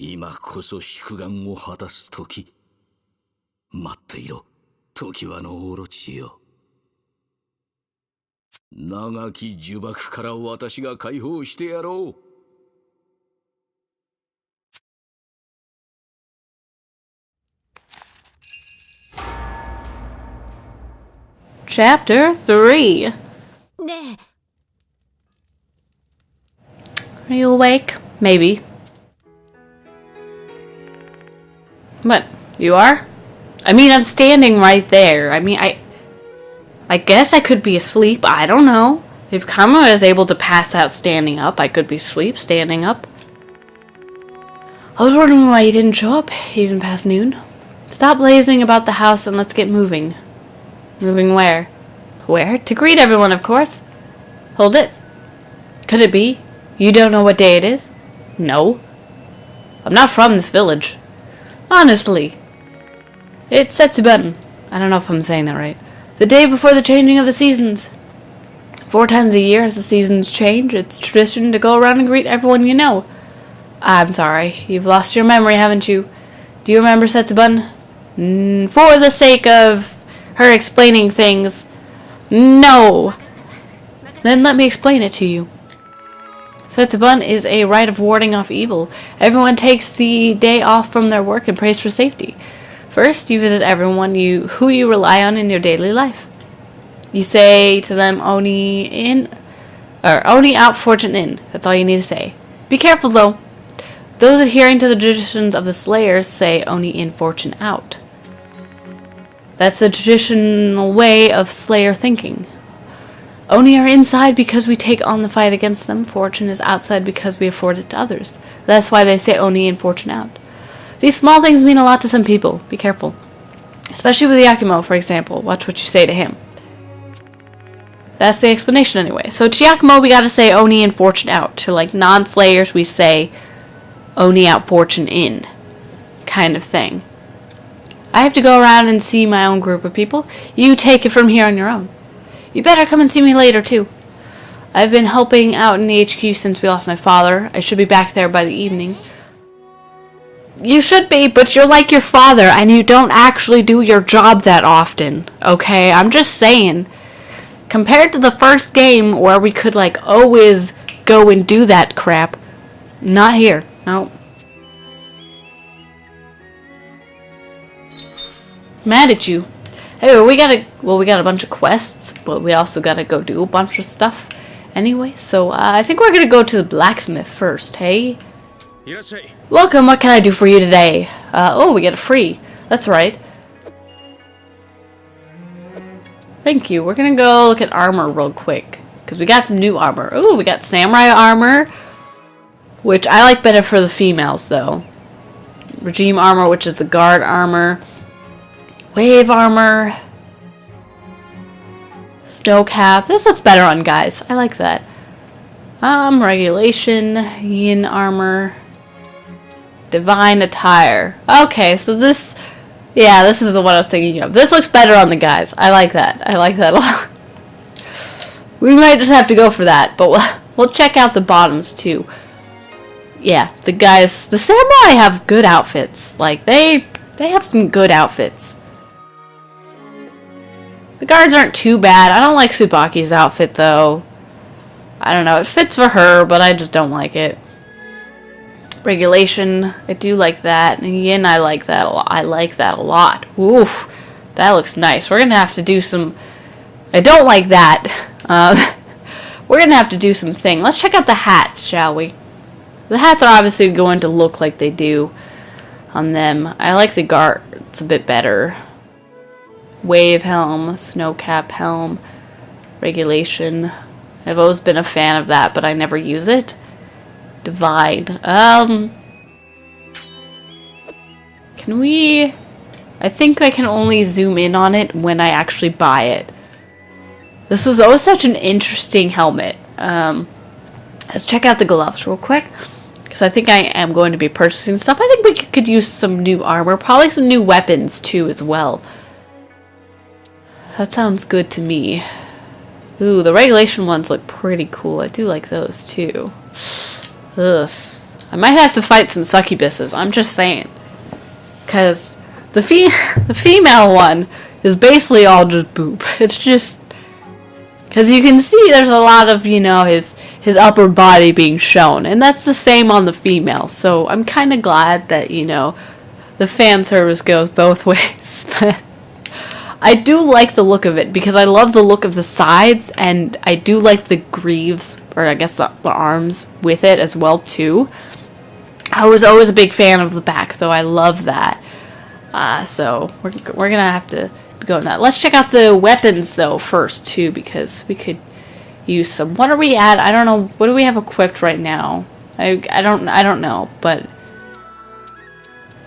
今こそ宿願を果たす時。待っていろ、常盤のオロチよ。長き呪縛から私が解放してやろう。Chapter 3. Are you awake? Maybe. What? You are? I mean, I'm standing right there. I mean, I guess I could be asleep. I don't know. If Kama is able to pass out standing up, I could be asleep standing up. I was wondering why you didn't show up, even past noon. Stop lazing about the house and let's get moving. Moving where? Where? To greet everyone, of course. Hold it. Could it be? You don't know what day it is? No. I'm not from this village. Honestly. It's Setsubun. I don't know if I'm saying that right. The day before the changing of the seasons. 4 times a year as the seasons change, it's tradition to go around and greet everyone you know. I'm sorry. You've lost your memory, haven't you? Do you remember Setsubun? For the sake of her explaining things, no. Then let me explain it to you. Setsubun is a rite of warding off evil. Everyone takes the day off from their work and prays for safety. First, you visit everyone who you rely on in your daily life. You say to them, Oni in, or Oni out, fortune in. That's all you need to say. Be careful though. Those adhering to the traditions of the Slayers say Oni in, fortune out. That's the traditional way of Slayer thinking. Oni are inside because we take on the fight against them. Fortune is outside because we afford it to others. That's why they say Oni in, fortune out. These small things mean a lot to some people. Be careful. Especially with Yakumo, for example. Watch what you say to him. That's the explanation anyway. So to Yakumo, we gotta say Oni in, fortune out. To like non-slayers, we say Oni out, fortune in. Kind of thing. I have to go around and see my own group of people. You take it from here on your own. You better come and see me later, too. I've been helping out in the HQ since we lost my father. I should be back there by the evening. You should be, but you're like your father, and you don't actually do your job that often. Okay? I'm just saying. Compared to the first game, where we could, like, always go and do that crap. Not here. No. Mad at you. Anyway, we got a bunch of quests, but we also gotta go do a bunch of stuff anyway. So I think we're gonna go to the blacksmith first. Hey, welcome. What can I do for you today? Oh, we get a free. That's right. Thank you. We're gonna go look at armor real quick because we got some new armor. Oh, we got samurai armor, which I like better for the females though. Regime armor, which is the guard armor. Wave armor. Snow cap. This looks better on guys. I like that. Regulation. Yin armor. Divine attire. Okay, so this... Yeah, this is the one I was thinking of. This looks better on the guys. I like that. I like that a lot. We might just have to go for that, but we'll check out the bottoms too. Yeah, the guys... The samurai have good outfits. Like, they have some good outfits. The guards aren't too bad. I don't like Tsubaki's outfit, though. I don't know. It fits for her, but I just don't like it. Regulation. I do like that. And Yin, I like that a lot. I like that a lot. Oof. That looks nice. We're going to have to do some... I don't like that. We're going to have to do some thing. Let's check out the hats, shall we? The hats are obviously going to look like they do on them. I like the guards a bit better. Wave helm, snow cap helm, regulation. I've always been a fan of that, but I never use it. Divide. Can we... I think I can only zoom in on it when I actually buy it. This was always such an interesting helmet. Let's check out the gloves real quick, because I think I am going to be purchasing stuff. I think we could use some new armor, probably some new weapons too as well. That sounds good to me. Ooh, the regulation ones look pretty cool. I do like those too. Ugh. I might have to fight some succubuses. I'm just saying. Because the female one is basically all just boob. It's just... Because you can see there's a lot of, you know, his upper body being shown. And that's the same on the female. So I'm kind of glad that, you know, the fan service goes both ways. But I do like the look of it because I love the look of the sides. And I do like the greaves, or I guess the arms with it as well, too. I was always a big fan of the back, though. I love that. So we're going to have to go with that. Let's check out the weapons, though, first, too, because we could use some. What are we at? I don't know. What do we have equipped right now? I don't know, but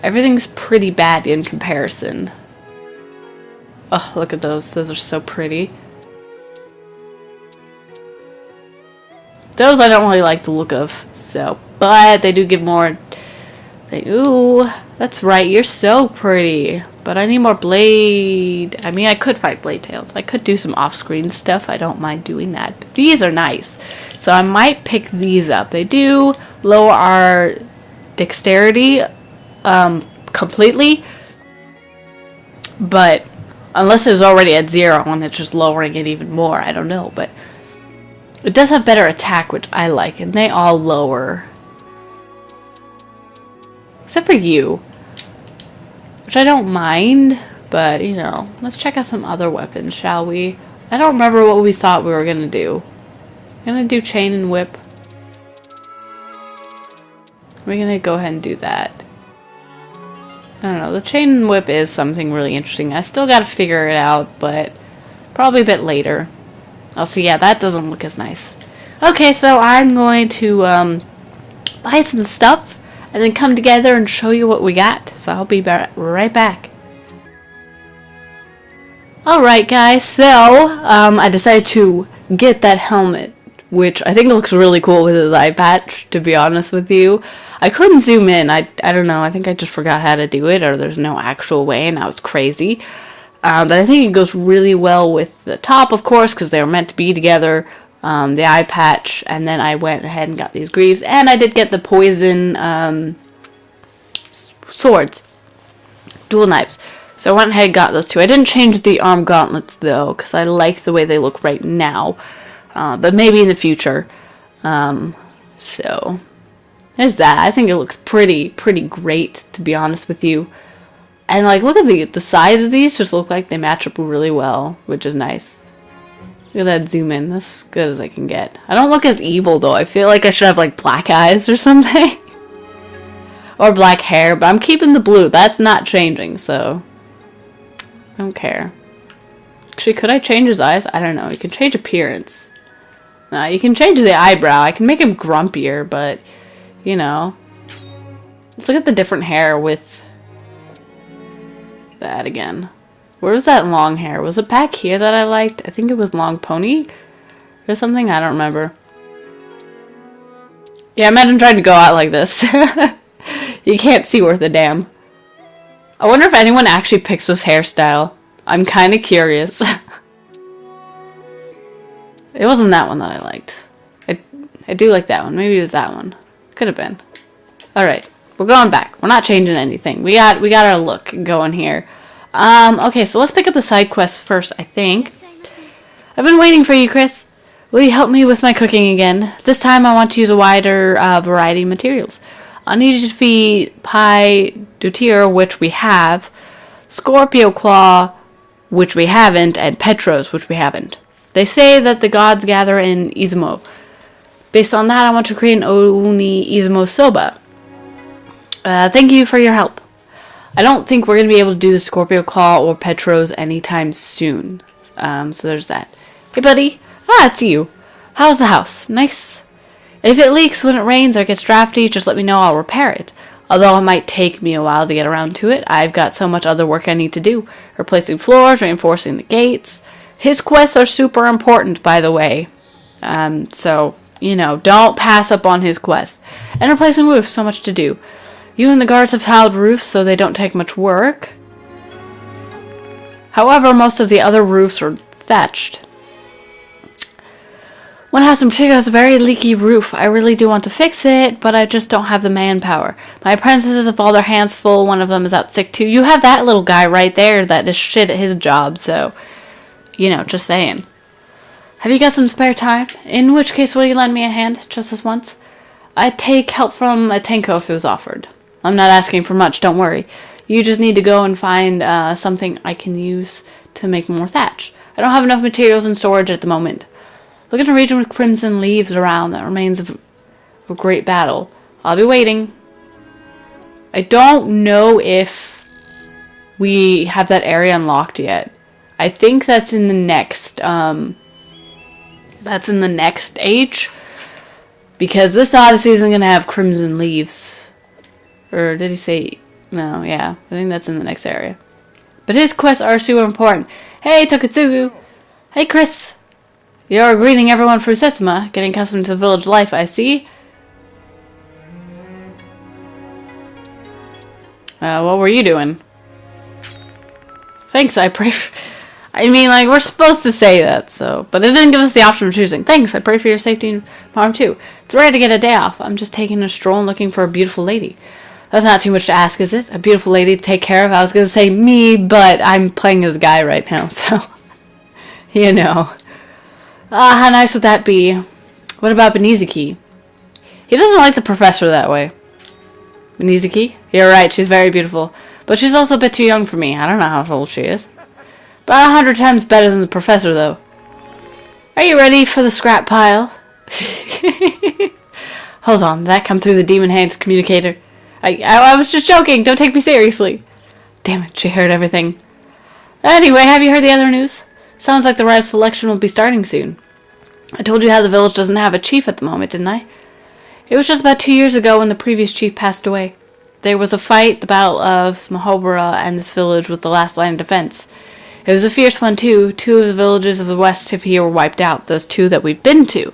everything's pretty bad in comparison. Oh, look at those. Those are so pretty. Those I don't really like the look of, so, but they do give more. Ooh, that's right, you're so pretty. But I need more blade. I mean, I could fight blade tails. I could do some off-screen stuff. I don't mind doing that. But these are nice. So I might pick these up. They do lower our dexterity completely. But unless it was already at 0 and it's just lowering it even more. I don't know, but it does have better attack, which I like, and they all lower. Except for you. Which I don't mind, but, you know, let's check out some other weapons, shall we? I don't remember what we thought we were gonna do. Gonna do chain and whip. We're gonna go ahead and do that. I don't know, the chain and whip is something really interesting. I still gotta figure it out, but probably a bit later. Oh, so yeah, that doesn't look as nice. Okay, so I'm going to buy some stuff and then come together and show you what we got. So I'll be right back. Alright guys, so I decided to get that helmet, which I think looks really cool with his eye patch, to be honest with you. I couldn't zoom in. I don't know, I think I just forgot how to do it, or there's no actual way, and I was crazy. But I think it goes really well with the top, of course, because they were meant to be together. The eye patch, and then I went ahead and got these greaves, and I did get the poison swords, dual knives. So I went ahead and got those two. I didn't change the arm gauntlets though, because I like the way they look right now, but maybe in the future. So there's that. I think it looks pretty great, to be honest with you. And like, look at the size of these. Just look like they match up really well, which is nice. Look at that zoom in. That's as good as I can get. I don't look as evil though. I feel like I should have like black eyes or something. Or black hair, but I'm keeping the blue. That's not changing, so I don't care. Actually, could I change his eyes? I don't know. You can change appearance. You can change the eyebrow. I can make him grumpier, but you know. Let's look at the different hair with that again. Where was that long hair? Was it back here that I liked? I think it was long pony or something. I don't remember. Yeah, imagine trying to go out like this. You can't see worth a damn. I wonder if anyone actually picks this hairstyle. I'm kind of curious. It wasn't that one that I liked. I do like that one. Maybe it was that one. Could have been. Alright, we're going back. We're not changing anything. We got our look going here. Okay, so let's pick up the side quests first, I think. I've been waiting for you, Chris. Will you help me with my cooking again? This time I want to use a wider variety of materials. I'll need you to feed Pie Dutir, which we have, Scorpio Claw, which we haven't, and Petros, which we haven't. They say that the gods gather in Izumo. Based on that, I want to create an Oni Izumo Soba. Thank you for your help. I don't think we're going to be able to do the Scorpio Claw or Petros anytime soon. So there's that. Hey, buddy. Ah, it's you. How's the house? Nice. If it leaks when it rains or gets drafty, just let me know. I'll repair it. Although it might take me a while to get around to it, I've got so much other work I need to do. Replacing floors, reinforcing the gates. His quests are super important, by the way. So, you know, don't pass up on his quests. And replacing roofs, so much to do. You and the guards have tiled roofs, so they don't take much work. However, most of the other roofs are thatched. One house in particular has a very leaky roof. I really do want to fix it, but I just don't have the manpower. My apprentices have all their hands full. One of them is out sick too. You have that little guy right there that is shit at his job, so, you know, just saying. Have you got some spare time? In which case, will you lend me a hand, just this once? I'd take help from a tenko if it was offered. I'm not asking for much, don't worry. You just need to go and find something I can use to make more thatch. I don't have enough materials in storage at the moment. Look at a region with crimson leaves around that remains of a great battle. I'll be waiting. I don't know if we have that area unlocked yet. I think that's in the next age. Because this Odyssey isn't going to have crimson leaves. Or did he say... No, yeah. I think that's in the next area. But his quests are super important. Hey, Toukiden. Hey, Chris. You're greeting everyone from Setsubun, getting accustomed to the village life, I see. What were you doing? Thanks, I pray for... I mean, like, we're supposed to say that, so... But it didn't give us the option of choosing. Thanks, I pray for your safety and harm, too. It's rare to get a day off. I'm just taking a stroll and looking for a beautiful lady. That's not too much to ask, is it? A beautiful lady to take care of? I was going to say me, but I'm playing this guy right now, so... You know... how nice would that be? What about Benizuki? He doesn't like the professor that way. Benizuki? You're right, she's very beautiful. But she's also a bit too young for me. I don't know how old she is. About 100 times better than the professor, though. Are you ready for the scrap pile? Hold on, did that come through the demon hands communicator? I was just joking, don't take me seriously. Damn it, she heard everything. Anyway, have you heard the other news? Sounds like the rite selection will be starting soon. I told you how the village doesn't have a chief at the moment, didn't I? It was just about 2 years ago when the previous chief passed away. There was a fight, the Battle of Mahobara, and this village was the last line of defense. It was a fierce one, too. 2 of the villages of the west of here were wiped out, those 2 that we've been to.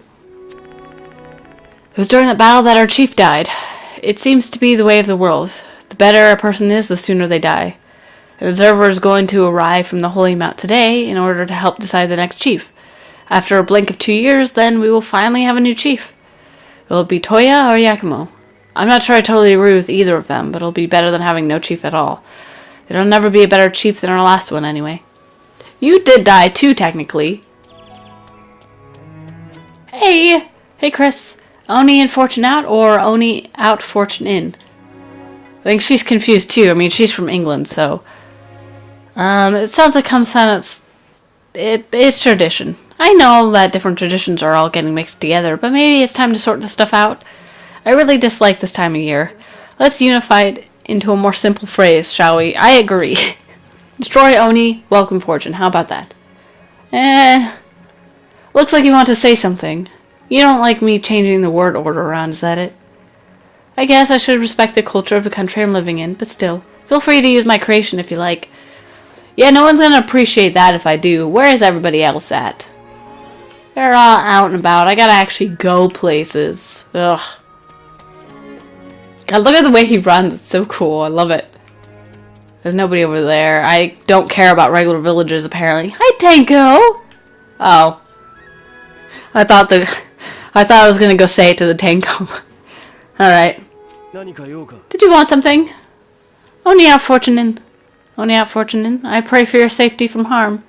It was during that battle that our chief died. It seems to be the way of the world. The better a person is, the sooner they die. An observer is going to arrive from the Holy Mount today in order to help decide the next chief. After a blink of 2 years, then we will finally have a new chief. Will it be Toya or Yakumo? I'm not sure I totally agree with either of them, but it'll be better than having no chief at all. There'll never be a better chief than our last one, anyway. You did die too, technically. Hey! Hey, Chris. Oni in Fortune Out or Oni Out Fortune In? I think she's confused too. I mean, she's from England, so... it sounds like it's tradition. I know that different traditions are all getting mixed together, but maybe it's time to sort this stuff out. I really dislike this time of year. Let's unify it into a more simple phrase, shall we? I agree. Destroy Oni, welcome fortune. How about that? Looks like you want to say something. You don't like me changing the word order around, is that it? I guess I should respect the culture of the country I'm living in, but still. Feel free to use my creation if you like. Yeah, no one's gonna appreciate that if I do. Where is everybody else at? They're all out and about. I gotta actually go places. Ugh. God, look at the way he runs. It's so cool. I love it. There's nobody over there. I don't care about regular villagers, apparently. Hi, Tanko! Oh. I thought I was gonna go say it to the Tanko. Alright. Did you want something? Only out fortunin. Only out fortunin. I pray for your safety from harm.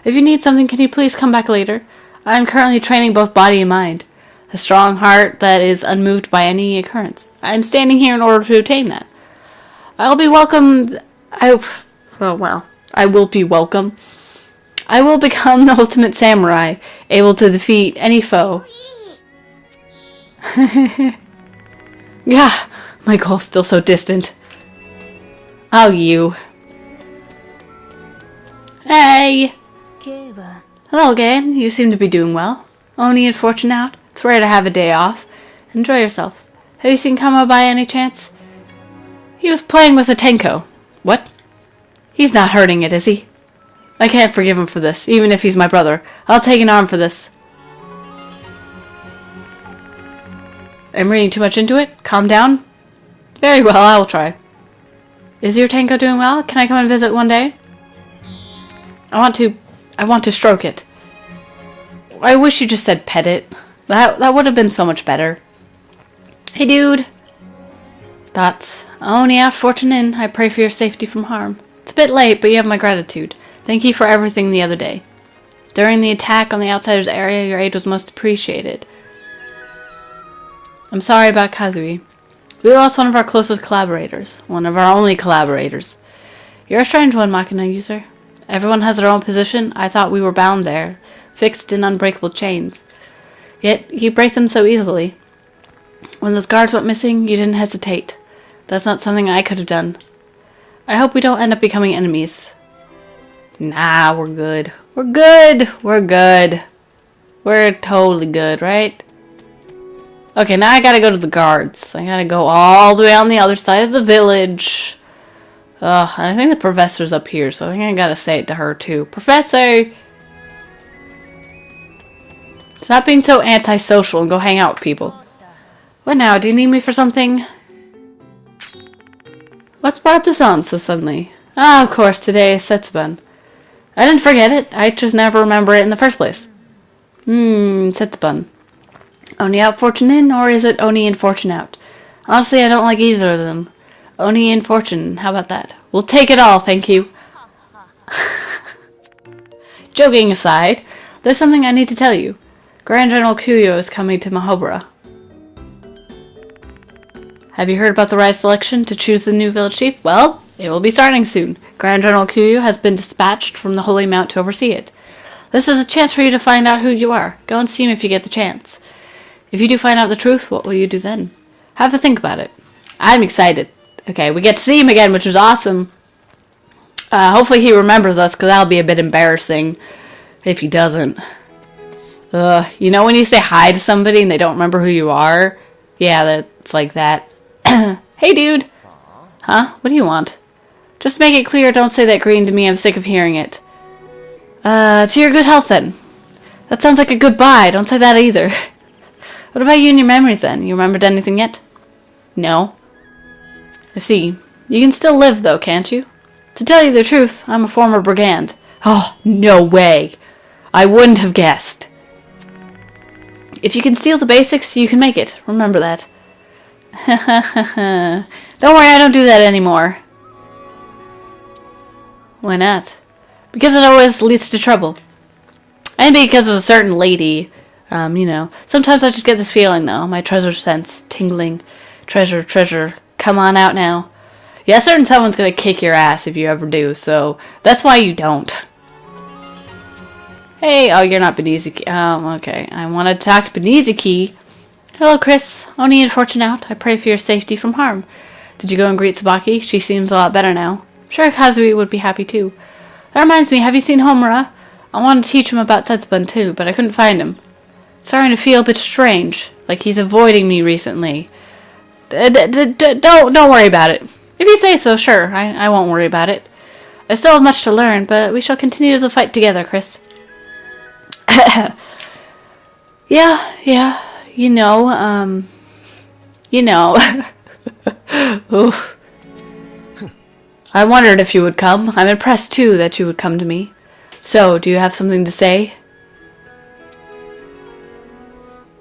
If you need something, can you please come back later? I am currently training both body and mind. A strong heart that is unmoved by any occurrence. I am standing here in order to attain that. I'll be welcomed. I will be welcome. I will become the ultimate samurai, able to defeat any foe. Yeah, my goal's still so distant. Oh, you. Hey! Hello again. You seem to be doing well. Oni and Fortune Out. It's rare to have a day off. Enjoy yourself. Have you seen Kamo by any chance? He was playing with a Tenko. What? He's not hurting it, is he? I can't forgive him for this, even if he's my brother. I'll take an arm for this. I'm reading too much into it? Calm down? Very well, I will try. Is your Tenko doing well? Can I come and visit one day? I want to stroke it. I wish you just said pet it. That would have been so much better. Hey, dude. Thoughts? Oni out, fortune in. I pray for your safety from harm. It's a bit late, but you have my gratitude. Thank you for everything the other day. During the attack on the Outsiders area, your aid was most appreciated. I'm sorry about Kazui. We lost one of our closest collaborators. One of our only collaborators. You're a strange one, Machina user. Everyone has their own position. I thought we were bound there, fixed in unbreakable chains. Yet, you break them so easily. When those guards went missing, you didn't hesitate. That's not something I could have done. I hope we don't end up becoming enemies. Nah, we're good. We're good! We're good. We're totally good, right? Okay, now I gotta go to the guards. I gotta go all the way on the other side of the village. Ugh, I think the professor's up here, so I think I gotta say it to her too. Professor! Stop being so antisocial and go hang out with people. What now? Do you need me for something? What's brought this on so suddenly? Ah, of course, today is Setsubun. I didn't forget it. I just never remember it in the first place. Setsubun. Oni out, fortune in, or is it Oni in, fortune out? Honestly, I don't like either of them. Oni in, fortune, how about that? We'll take it all, thank you. Joking aside, there's something I need to tell you. Grand General Kuyo is coming to Mahobara. Have you heard about the rite selection to choose the new village chief? Well, it will be starting soon. Grand General Kuyo has been dispatched from the Holy Mount to oversee it. This is a chance for you to find out who you are. Go and see him if you get the chance. If you do find out the truth, what will you do then? Have to think about it. I'm excited. Okay, we get to see him again, which is awesome. Hopefully he remembers us, because that'll be a bit embarrassing if he doesn't. You know when you say hi to somebody and they don't remember who you are? Yeah, that's like that. Hey, dude. Huh? What do you want? Just to make it clear, don't say that green to me. I'm sick of hearing it. To your good health, then. That sounds like a goodbye. Don't say that either. What about you and your memories, then? You remembered anything yet? No. I see. You can still live, though, can't you? To tell you the truth, I'm a former brigand. Oh, no way. I wouldn't have guessed. If you can steal the basics, you can make it. Remember that. Don't worry, I don't do that anymore. Why not? Because it always leads to trouble. And because of a certain lady. You know. Sometimes I just get this feeling, though. My treasure sense. Tingling. Treasure, treasure. Come on out now. Yeah, a certain someone's gonna kick your ass if you ever do, so that's why you don't. Hey, oh, you're not Benizuki. Okay. I want to talk to Benizuki. Hello, Chris. Oni and fortune out. I pray for your safety from harm. Did you go and greet Tsubaki? She seems a lot better now. I'm sure Kazui would be happy too. That reminds me, have you seen Homura? I wanted to teach him about Setsubun too, but I couldn't find him. It's starting to feel a bit strange, like he's avoiding me recently. Don't worry about it. If you say so, sure, I won't worry about it. I still have much to learn, but we shall continue the fight together, Chris. Yeah, you know. Oof. I wondered if you would come. I'm impressed, too, that you would come to me. So, do you have something to say?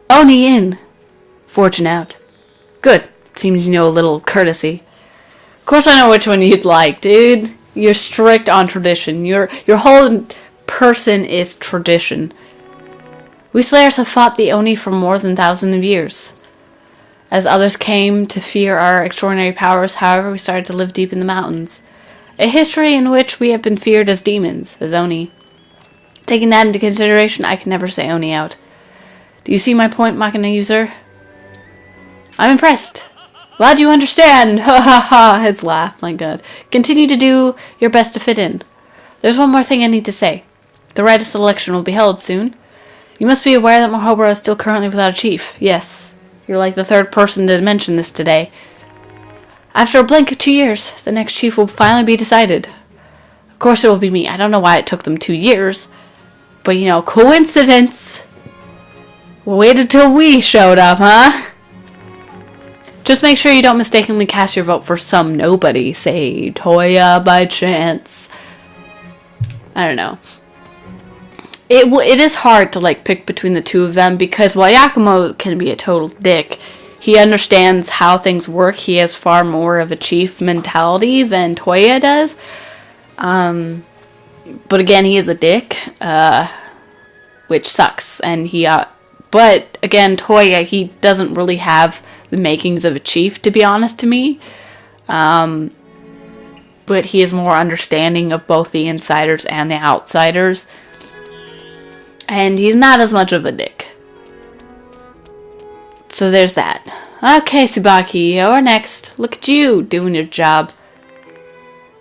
Oni in. Fortune out. Good. Seems you know a little courtesy. Of course I know which one you'd like, dude. You're strict on tradition. Your whole person is tradition. We Slayers have fought the Oni for more than thousands of years. As others came to fear our extraordinary powers, however, we started to live deep in the mountains. A history in which we have been feared as demons, as Oni. Taking that into consideration, I can never say Oni out. Do you see my point, Machina user? I'm impressed. Glad you understand. Ha ha ha, his laugh, my god. Continue to do your best to fit in. There's one more thing I need to say. The rite of selection will be held soon. You must be aware that Mahobara is still currently without a chief. Yes. You're like the third person to mention this today. After a blank of 2 years, the next chief will finally be decided. Of course it will be me. I don't know why it took them 2 years. But, you know, coincidence. Waited till we showed up, huh? Just make sure you don't mistakenly cast your vote for some nobody. Say, Toya by chance. I don't know. it is hard to like pick between the two of them, because while Yakumo can be a total dick, he understands how things work. He has far more of a chief mentality than Toya does. But again, he is a dick, which sucks. And but again, Toya, he doesn't really have the makings of a chief, to be honest to me. But he is more understanding of both the insiders and the outsiders. And he's not as much of a dick. So there's that. Okay, Tsubaki, you're next. Look at you, doing your job.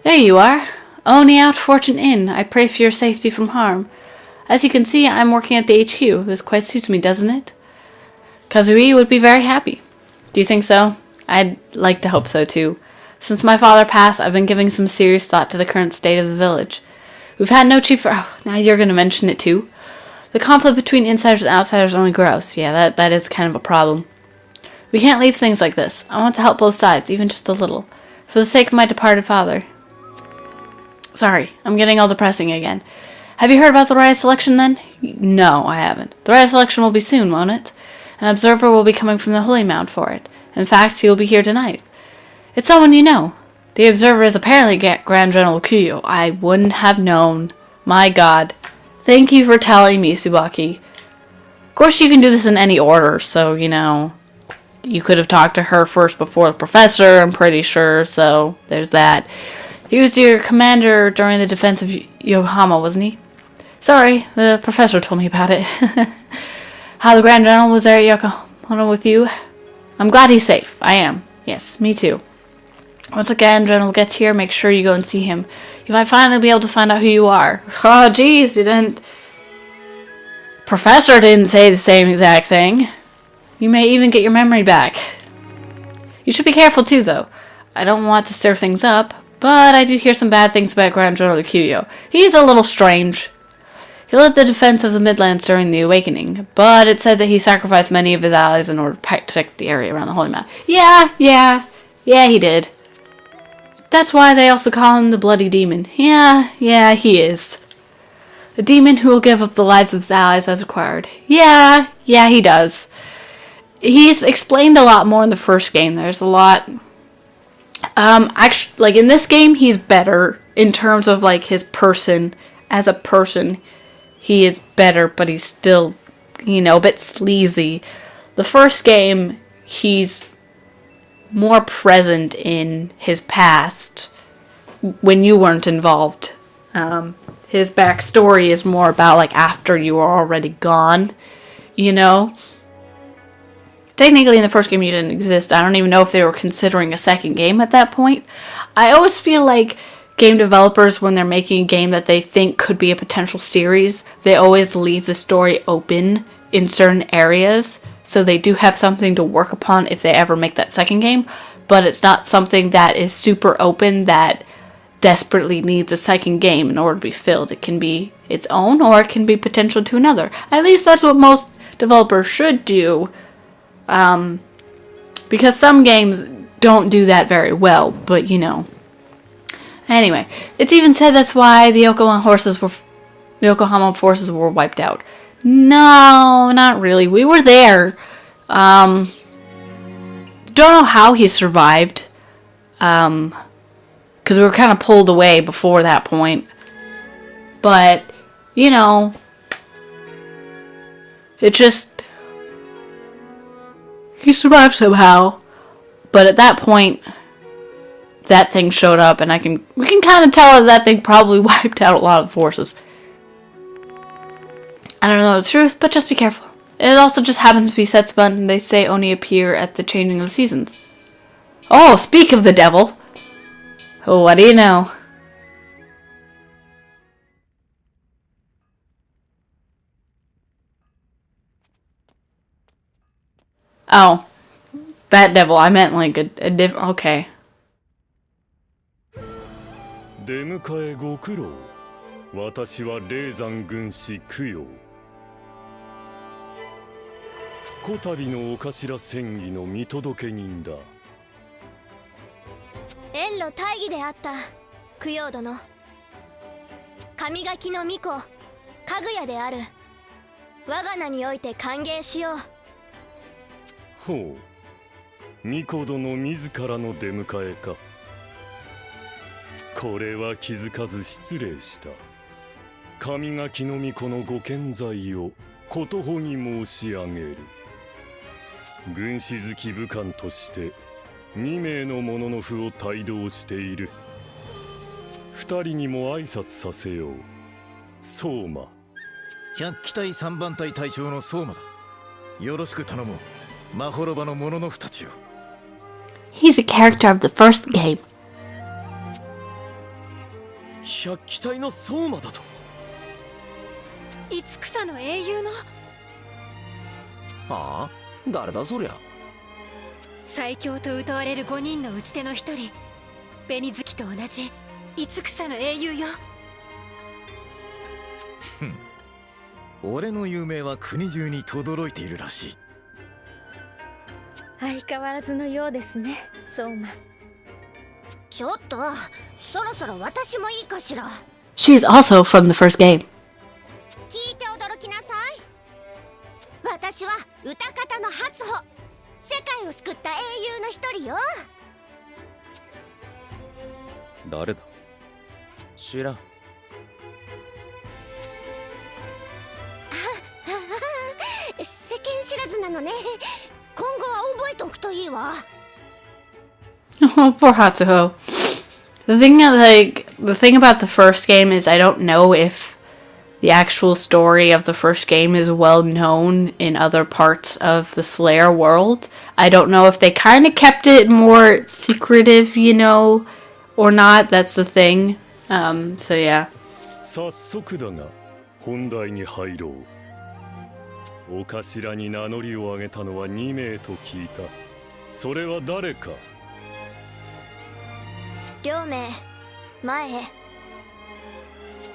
There you are. Oni out, Fortune in. I pray for your safety from harm. As you can see, I'm working at the HQ. This quite suits me, doesn't it? Kazui would be very happy. Do you think so? I'd like to hope so, too. Since my father passed, I've been giving some serious thought to the current state of the village. We've had no chief for... Oh, now you're going to mention it, too. The conflict between insiders and outsiders only grows. Yeah, that is kind of a problem. We can't leave things like this. I want to help both sides, even just a little. For the sake of my departed father. Sorry, I'm getting all depressing again. Have you heard about the rite selection then? No, I haven't. The rite selection will be soon, won't it? An observer will be coming from the Holy Mount for it. In fact, he will be here tonight. It's someone you know. The observer is apparently Grand General Kuyo. I wouldn't have known. My god. Thank you for telling me, Tsubaki. Of course, you can do this in any order, so, you could have talked to her first before the professor, I'm pretty sure, so there's that. He was your commander during the defense of Yokohama, wasn't he? Sorry, the professor told me about it. How the Grand General was there at Yokohama with you? I'm glad he's safe. I am. Yes, me too. Once the Grand General gets here, make sure you go and see him. You might finally be able to find out who you are. Oh, jeez, you didn't... Professor didn't say the same exact thing. You may even get your memory back. You should be careful too, though. I don't want to stir things up, but I do hear some bad things about Grand General Kuyo. He's a little strange. He led the defense of the Midlands during the Awakening, but it said that he sacrificed many of his allies in order to protect the area around the Holy Mount. Yeah, he did. That's why they also call him the Bloody Demon. Yeah, he is. The demon who will give up the lives of his allies as required. Yeah, he does. He's explained a lot more in the first game. There's a lot... actually, in this game, he's better in terms of, his person. As a person, he is better, but he's still, a bit sleazy. The first game, he's more present in his past when you weren't involved. His backstory is more about, after you are already gone, Technically, in the first game, you didn't exist. I don't even know if they were considering a second game at that point. I always feel like game developers, when they're making a game that they think could be a potential series, they always leave the story open in certain areas, so they do have something to work upon if they ever make that second game, but it's not something that is super open that desperately needs a second game in order to be filled. It can be its own, or it can be potential to another. At least that's what most developers should do. Because some games don't do that very well, but Anyway, it's even said that's why the Yokohama forces were wiped out. No, not really. We were there. Don't know how he survived. Because we were kind of pulled away before that point. But, it just... He survived somehow, but at that point, that thing showed up, and we can kind of tell that thing probably wiped out a lot of forces. I don't know the truth, but just be careful. It also just happens to be Setsubun, and they say only appear at the changing of the seasons. Oh, speak of the devil! Oh, what do you know? Oh, that devil. I meant a different... Okay. 出迎えご苦労。私は霊山軍師供養。こたびのお頭戦議の見届け人だ。遠路大義であった供養殿。神垣の巫女家具屋である。我が名において歓迎しよう。ほう、巫女殿自らの出迎えか。これは気づかず失礼した。神垣の巫女のご健在をことほに申し上げる。軍師月武官として2名の者の符を帯同している。2人にも挨拶させよう。相馬。百鬼隊3番隊隊長の相馬だ。よろしく頼もう。まほろばの者のふたちよ。He's a character of the first game. 百鬼隊の相馬だと。五草の英雄の。ああ、誰だそりゃ。最強と謳われる5人の打ち手の一人、紅月と同じ五草の英雄よ。俺の有名は国中に轟いているらしい。相変わらずのようですね、相馬。ちょっと、そろそろ私もいいかしら。 She's also from the first game. 聞いて驚きなさい。私は歌方の初穂、世界を救った英雄の一人よ。誰だ。知らん。世間知らずなのね。今後は覚えておくといいわ。Oh, poor Hatsuho. The thing about the first game is I don't know if the actual story of the first game is well known in other parts of the Slayer world. I don't know if they kind of kept it more secretive, you know, or not. That's the thing. So yeah. 早速だが本題に入ろう。お頭に名乗りを上げたのは2名と聞いた。それは誰か。両名前へ。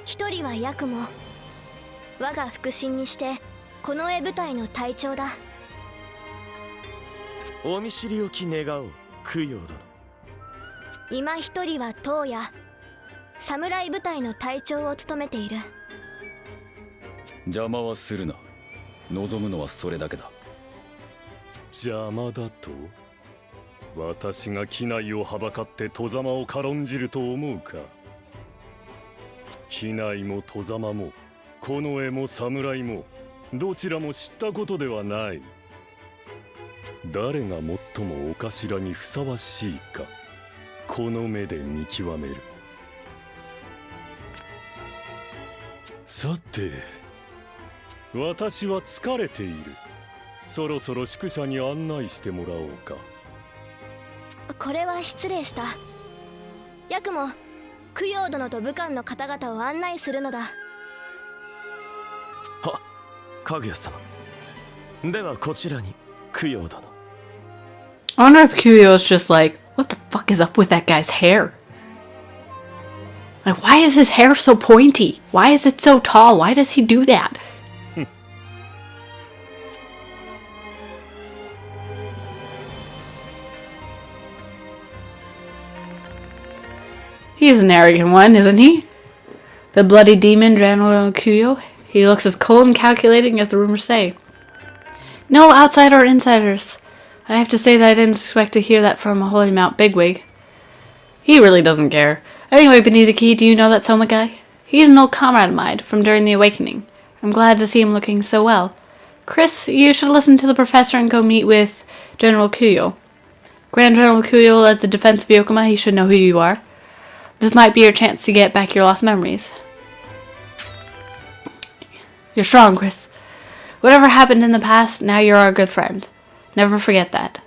一人はヤクモ、我が腹心にしてこの絵部隊の隊長だ。お見知りおき願おう、供養殿。今一人は東野、侍部隊の隊長を務めている。邪魔はするな。望むのはそれだけだ。邪魔だと？私が機内をはばかって戸様を軽んじると思うか。機内も戸様も近衛も侍もどちらも知ったことではない。誰が最もお頭にふさわしいか、この目で見極める。さて、私は疲れている。そろそろ宿舎に案内してもらおうか。これは失礼した。ヤクモ、供養殿と武官の方々を案内するのだ。は、かぐや様。ではこちらに、供養殿。I wonder if Kuryo's just like, what the fuck is up with that guy's hair? Like, why is his hair so pointy? Why is it so tall? Why does he do that? He's an arrogant one, isn't he? The bloody demon, General Kuyo. He looks as cold and calculating as the rumors say. No outsider or insiders. I have to say that I didn't expect to hear that from a Holy Mount bigwig. He really doesn't care. Anyway, Benizuki, do you know that Soma guy? He's an old comrade of mine from during the Awakening. I'm glad to see him looking so well. Chris, you should listen to the professor and go meet with General Kuyo. Grand General Kuyo led the defense of Yokoma. He should know who you are. This might be your chance to get back your lost memories. You're strong, Chris. Whatever happened in the past, now you're our good friend. Never forget that.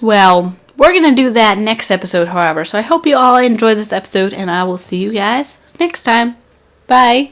Well, we're going to do that next episode, however, so I hope you all enjoyed this episode, and I will see you guys next time. Bye!